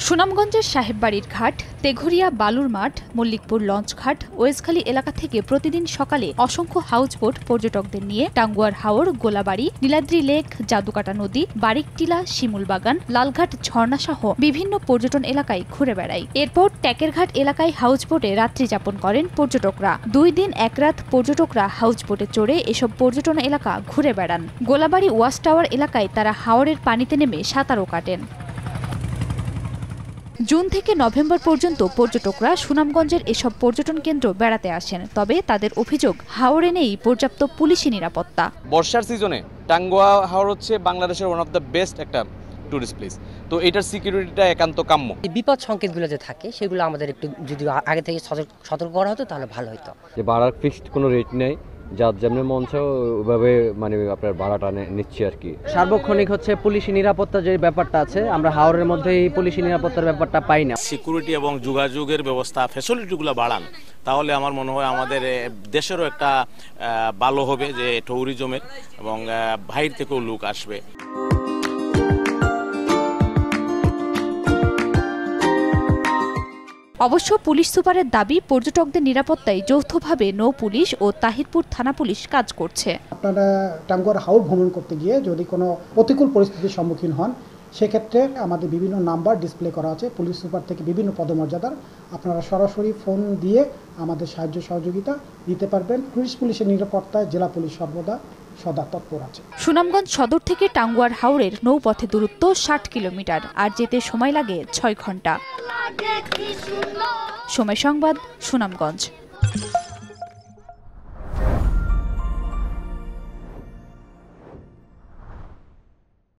সুনামগঞ্জের সাহেববাড়ির ঘাট, তেঘরিয়া বালুর মাঠ, মল্লিকপুর লঞ্চঘাট, ওয়েজখালী এলাকা থেকে প্রতিদিন সকালে অসংখ্য হাউসবোট পর্যটকদের নিয়ে টাঙ্গুয়ার হাওর, গোলাবাড়ি, নীলাদ্রি লেক, জাদুকাটা নদী, বারিকটিলা, শিমুলবাগান, লালঘাট ঝর্ণা সহ বিভিন্ন পর্যটন এলাকায় ঘুরে বেড়ায়। এরপর ট্যাকেরঘাট এলাকায় হাউসবোটে রাত্রি যাপন করেন পর্যটকরা। 2 দিন 1 রাত পর্যটকরা হাউসবোটে চড়ে এসব পর্যটন এলাকা ঘুরে বেড়ান। গোলাবাড়ি ওয়াচ টাওয়ার এলাকায় তারা হাওরের পানিতে নেমে সাঁতারও কাটেন। জুন থেকে নভেম্বর পর্যন্ত পর্যটকরা সুনামগঞ্জের এসব পর্যটন কেন্দ্র বেড়াতে আসেন, তবে তাদের অভিযোগ হাওরে নেই পর্যাপ্ত পুলিশি নিরাপত্তা। বর্ষার সিজনে টাঙ্গুয়া হাওর হচ্ছে বাংলাদেশের ওয়ান অফ দ্য বেস্ট একটা টুরিস্ট প্লেস, তো এটার সিকিউরিটিটা একান্ত কাম্য। বিপদ সংকেতগুলো যে থাকে সেগুলো আমাদের একটু যদি আগে থেকে সতর্ক করা হতো তাহলে ভালো হতো। যে ভাড়ার ফিক্সড কোনো রেট নেই, যার যেমন মন চায় ওইভাবে মানে আপনার ভাড়াটা নিচ্ছে আর কি। সার্বক্ষণিক হচ্ছে পুলিশি নিরাপত্তা যে ব্যাপারটা আছে, আমরা হাওরের মধ্যে এই পুলিশি নিরাপত্তার ব্যাপারটা পাই না। সিকিউরিটি এবং যোগাযোগের ব্যবস্থা ফ্যাসিলিটিগুলো বাড়ান, তাহলে আমার মনে হয় আমাদের দেশেরও একটা ভালো হবে, যে ট্যুরিজমের এবং বাইরে থেকেও লোক আসবে। অবশ্য পুলিশ সুপারের দাবি, পর্যটকদের নিরাপত্তায় যৌথভাবে নৌ পুলিশ ও তাহিরপুর থানা পুলিশ কাজ করছে। আপনারা টাঙ্গুয়ার হাওর ভ্রমণ করতে গিয়ে যদি কোনো প্রতিকূল পরিস্থিতির সম্মুখীন হন, সেক্ষেত্রে আমাদের বিভিন্ন নাম্বার ডিসপ্লে করা আছে পুলিশ সুপার থেকে বিভিন্ন পদমর্যাদার। আপনারা সরাসরি ফোন দিয়ে আমাদের সাহায্য সহযোগিতা দিতে পারবেন। টুরিস্ট পুলিশের নিরাপত্তায় জেলা পুলিশ সর্বদা সদা তৎপর আছে। সুনামগঞ্জ সদর থেকে টাঙ্গুয়ার হাওরের নৌপথে দূরত্ব 60 কিলোমিটার, আর যেতে সময় লাগে 6 ঘন্টা। সময় সংবাদ, সুনামগঞ্জ।